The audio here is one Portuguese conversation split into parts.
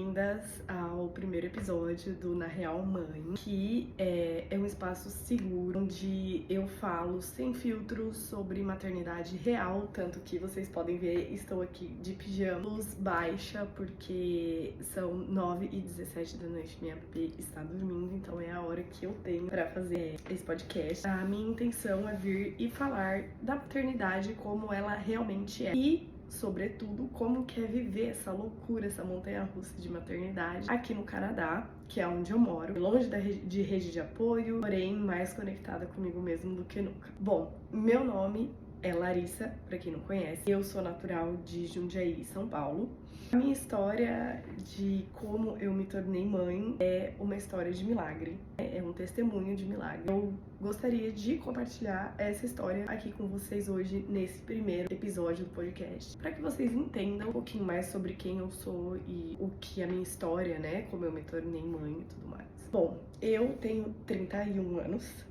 boas-vindas ao primeiro episódio do Na Real Mãe, que é um espaço seguro onde eu falo sem filtros sobre maternidade real, tanto que vocês podem ver, estou aqui de pijama, luz baixa, porque são 9h17 da noite, minha bebê está dormindo, então é a hora que eu tenho para fazer esse podcast. A minha intenção é vir e falar da maternidade como ela realmente é. E sobretudo, como que é viver essa loucura, essa montanha-russa de maternidade aqui no Canadá, que é onde eu moro, longe de rede de apoio, porém mais conectada comigo mesmo do que nunca. Bom, meu nome é Larissa, pra quem não conhece, eu sou natural de Jundiaí, São Paulo. A minha história de como eu me tornei mãe é uma história de milagre, é um testemunho de milagre. Eu gostaria de compartilhar essa história aqui com vocês hoje, nesse primeiro episódio do podcast, para que vocês entendam um pouquinho mais sobre quem eu sou e o que é a minha história, né, como eu me tornei mãe e tudo mais. Bom, eu tenho 31 anos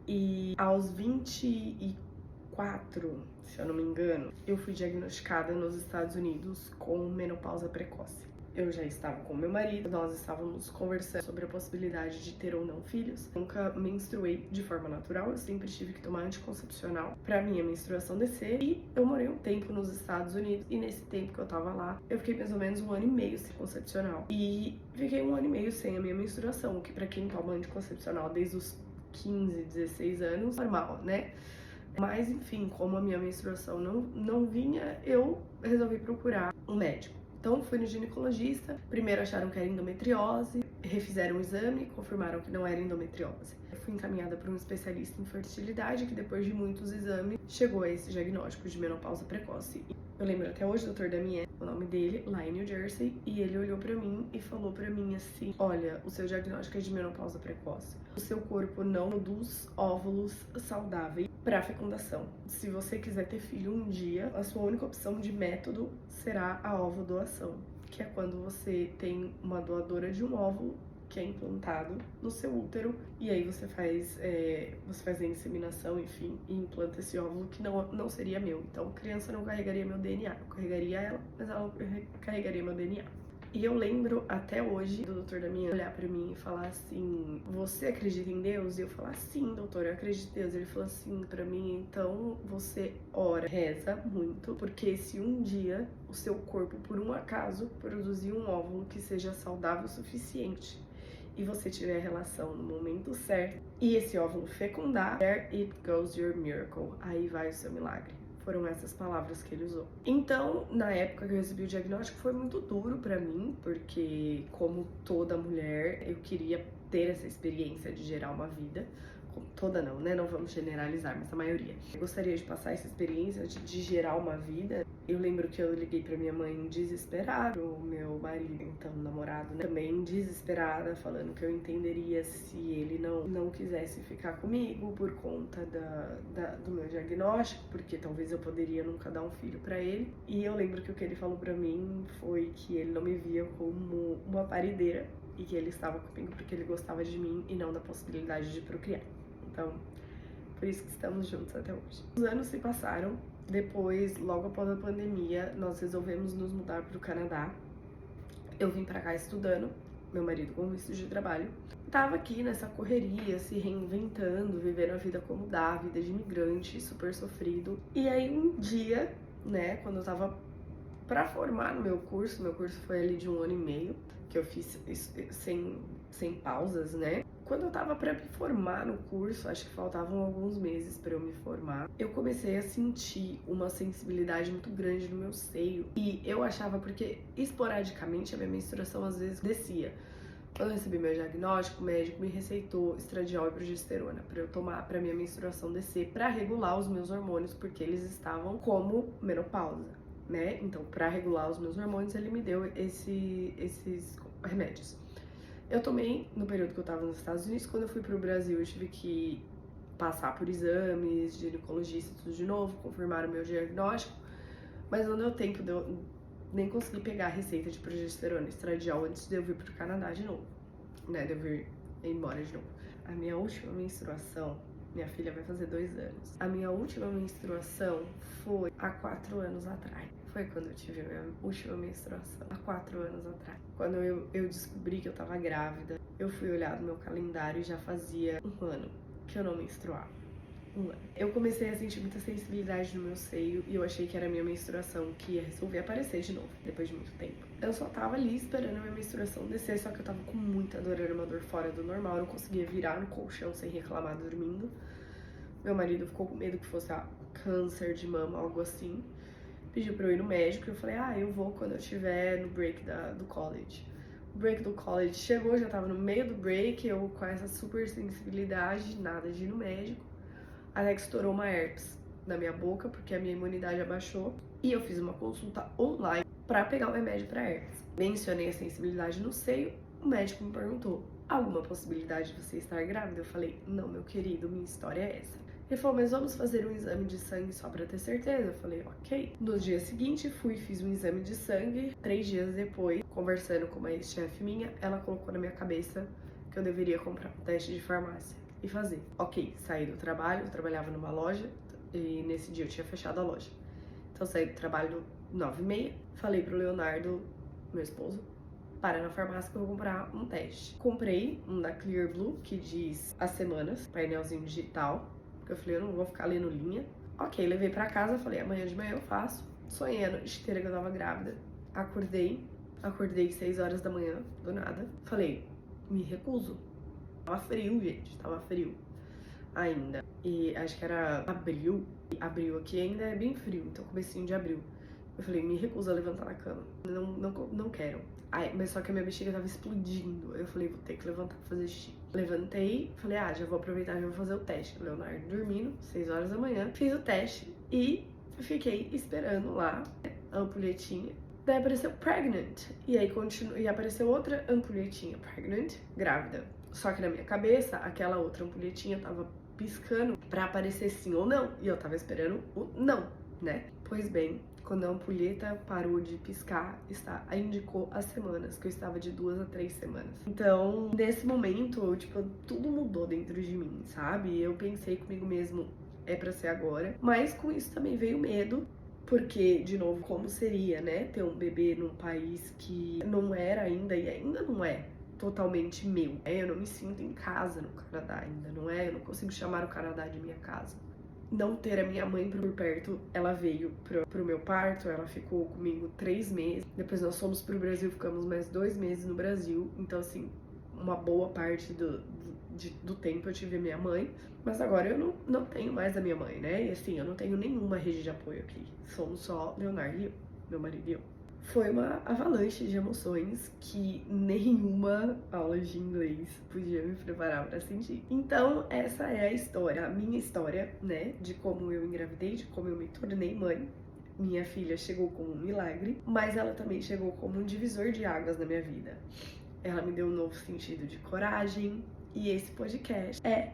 e aos 24, se eu não me engano, eu fui diagnosticada nos Estados Unidos com menopausa precoce. Eu já estava com meu marido, nós estávamos conversando sobre a possibilidade de ter ou não filhos. Nunca menstruei de forma natural, eu sempre tive que tomar anticoncepcional pra minha menstruação descer. E eu morei um tempo nos Estados Unidos e nesse tempo que eu tava lá, eu fiquei mais ou menos 1 ano e meio sem concepcional. E fiquei 1 ano e meio sem a minha menstruação, o que pra quem toma anticoncepcional desde os 15, 16 anos, normal, né? Mas enfim, como a minha menstruação não vinha, eu resolvi procurar um médico. Então fui no ginecologista, primeiro acharam que era endometriose, refizeram o exame, confirmaram que não era endometriose. Eu fui encaminhada para um especialista em fertilidade, que depois de muitos exames chegou a esse diagnóstico de menopausa precoce. Eu lembro até hoje do Dr. Damien, o nome dele, lá em New Jersey, e ele olhou pra mim e falou pra mim assim: olha, o seu diagnóstico é de menopausa precoce. O seu corpo não produz óvulos saudáveis para fecundação. Se você quiser ter filho um dia, a sua única opção de método será a ovodoação, que é quando você tem uma doadora de um óvulo que é implantado no seu útero, e aí você faz a inseminação, enfim, e implanta esse óvulo que não seria meu. Então, a criança não carregaria meu DNA, eu carregaria ela, mas ela carregaria meu DNA. E eu lembro até hoje do Dr. Damien olhar pra mim e falar assim: você acredita em Deus? E eu falar: sim, doutor, eu acredito em Deus. Ele falou assim pra mim: então você ora, reza muito, porque se um dia o seu corpo, por um acaso, produzir um óvulo que seja saudável o suficiente e você tiver a relação no momento certo e esse óvulo fecundar, there it goes your miracle, aí vai o seu milagre. Foram essas palavras que ele usou. Então, na época que eu recebi o diagnóstico, foi muito duro pra mim, porque como toda mulher, eu queria ter essa experiência de gerar uma vida. Toda não, né? Não vamos generalizar, mas a maioria. Eu gostaria de passar essa experiência de gerar uma vida. Eu lembro que eu liguei pra minha mãe desesperada, o meu marido, então namorado, né, também desesperada, falando que eu entenderia se ele não quisesse ficar comigo por conta do meu diagnóstico, porque talvez eu poderia nunca dar um filho pra ele. E eu lembro que o que ele falou pra mim foi que ele não me via como uma parideira e que ele estava comigo porque ele gostava de mim e não da possibilidade de procriar. Então, por isso que estamos juntos até hoje. Os anos se passaram, depois, logo após a pandemia, nós resolvemos nos mudar para o Canadá. Eu vim para cá estudando, meu marido com visto de trabalho. Tava aqui nessa correria, se reinventando, vivendo a vida como dá, a vida de imigrante, super sofrido. E aí um dia, né, quando eu tava pra formar no meu curso foi ali de 1 ano e meio, que eu fiz sem pausas, né? Quando eu tava pra me formar no curso, acho que faltavam alguns meses pra eu me formar, eu comecei a sentir uma sensibilidade muito grande no meu seio. E eu achava, porque esporadicamente a minha menstruação às vezes descia. Quando eu recebi meu diagnóstico, o médico me receitou estradiol e progesterona pra eu tomar pra minha menstruação descer, pra regular os meus hormônios, porque eles estavam como menopausa, né? Então, pra regular os meus hormônios, ele me deu esses remédios. Eu tomei no período que eu tava nos Estados Unidos. Quando eu fui pro Brasil, eu tive que passar por exames, ginecologista, tudo de novo, confirmar o meu diagnóstico, mas não deu tempo de eu nem conseguir pegar a receita de progesterona e estradiol antes de eu vir pro Canadá de novo, né, de eu vir embora de novo. A minha última menstruação Minha filha vai fazer 2 anos. A minha última menstruação foi há 4 anos atrás. Foi quando eu tive a minha última menstruação, há 4 anos atrás. Quando eu descobri que eu tava grávida, eu fui olhar no meu calendário e já fazia 1 ano que eu não menstruava. 1 ano. Eu comecei a sentir muita sensibilidade no meu seio e eu achei que era a minha menstruação que ia resolver aparecer de novo, depois de muito tempo. Eu só tava ali esperando a minha menstruação descer, só que eu tava com muita dor, era uma dor fora do normal, eu não conseguia virar no colchão sem reclamar dormindo. Meu marido ficou com medo que fosse câncer de mama, algo assim. Pediu pra eu ir no médico, eu falei, eu vou quando eu estiver no break do college. O break do college chegou, já tava no meio do break, eu com essa super sensibilidade, nada de ir no médico. Até que estourou uma herpes na minha boca, porque a minha imunidade abaixou. E eu fiz uma consulta online pra pegar o remédio pra herpes. Mencionei a sensibilidade no seio, o médico me perguntou, alguma possibilidade de você estar grávida? Eu falei, não, meu querido, minha história é essa. Ele falou, mas vamos fazer um exame de sangue só pra ter certeza? Eu falei, ok. No dia seguinte, fiz um exame de sangue. 3 dias depois, conversando com uma ex-chefe minha, ela colocou na minha cabeça que eu deveria comprar um teste de farmácia e fazer. Ok, saí do trabalho, eu trabalhava numa loja e nesse dia eu tinha fechado a loja. Então saí do trabalho 9h30, falei pro Leonardo, meu esposo, para na farmácia que eu vou comprar um teste. Comprei um da Clear Blue, que diz as semanas, painelzinho digital, porque eu falei, eu não vou ficar lendo linha. Ok, levei pra casa, falei, amanhã de manhã eu faço. Sonhei a noite inteira que eu tava grávida. Acordei 6 horas da manhã, do nada. Falei, me recuso. Tava frio, gente, tava frio ainda. E acho que era abril. Abril aqui ainda é bem frio, então comecinho de abril. Eu falei, me recuso a levantar na cama. Não quero. Mas só que a minha bexiga tava explodindo. Eu falei, vou ter que levantar pra fazer xixi. Levantei, falei, já vou aproveitar e vou fazer o teste. O Leonardo dormindo, 6 horas da manhã. Fiz o teste e fiquei esperando lá a ampulhetinha. Daí apareceu pregnant. E aí e apareceu outra ampulhetinha, pregnant, grávida. Só que na minha cabeça, aquela outra ampulhetinha tava piscando pra aparecer sim ou não. E eu tava esperando o não, né? Pois bem, quando a ampulheta parou de piscar, indicou as semanas, que eu estava de 2 a 3 semanas. Então, nesse momento, tudo mudou dentro de mim, sabe? Eu pensei comigo mesmo, é pra ser agora. Mas com isso também veio medo, porque, de novo, como seria, né? Ter um bebê num país que não era ainda e ainda não é totalmente meu. Eu não me sinto em casa no Canadá ainda, não é? Eu não consigo chamar o Canadá de minha casa. Não ter a minha mãe por perto, ela veio pro meu parto, ela ficou comigo 3 meses. Depois nós fomos pro Brasil, ficamos mais 2 meses no Brasil. Então, assim, uma boa parte do tempo eu tive a minha mãe. Mas agora eu não tenho mais a minha mãe, né? E assim, eu não tenho nenhuma rede de apoio aqui. Somos só Leonardo e eu, meu marido e eu. Foi uma avalanche de emoções que nenhuma aula de inglês podia me preparar pra sentir. Então, essa é a história, a minha história, né? De como eu engravidei, de como eu me tornei mãe. Minha filha chegou como um milagre, mas ela também chegou como um divisor de águas na minha vida. Ela me deu um novo sentido de coragem, e esse podcast é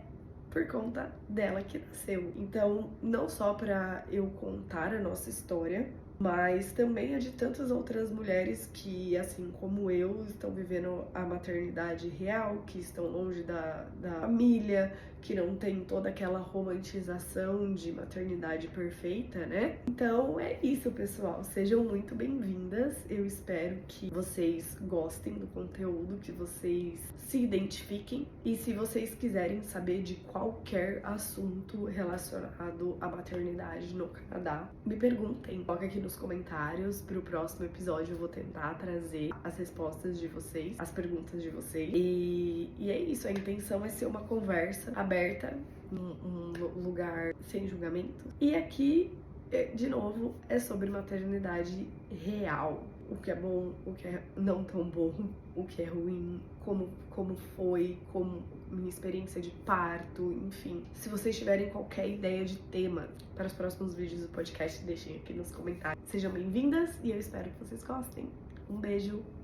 por conta dela que nasceu. Então, não só pra eu contar a nossa história, mas também a de tantas outras mulheres que, assim como eu, estão vivendo a maternidade real, que estão longe da família, que não tem toda aquela romantização de maternidade perfeita, né? Então é isso, pessoal. Sejam muito bem-vindas. Eu espero que vocês gostem do conteúdo, que vocês se identifiquem. E se vocês quiserem saber de qualquer assunto relacionado à maternidade no Canadá, me perguntem. Coloca aqui nos comentários. Pro próximo episódio eu vou tentar trazer as respostas de vocês, as perguntas de vocês. E é isso, a intenção é ser uma conversa aberta, um lugar sem julgamento. E aqui, de novo, é sobre maternidade real. O que é bom, o que é não tão bom, o que é ruim, como foi, como minha experiência de parto, enfim. Se vocês tiverem qualquer ideia de tema para os próximos vídeos do podcast, deixem aqui nos comentários. Sejam bem-vindas e eu espero que vocês gostem. Um beijo!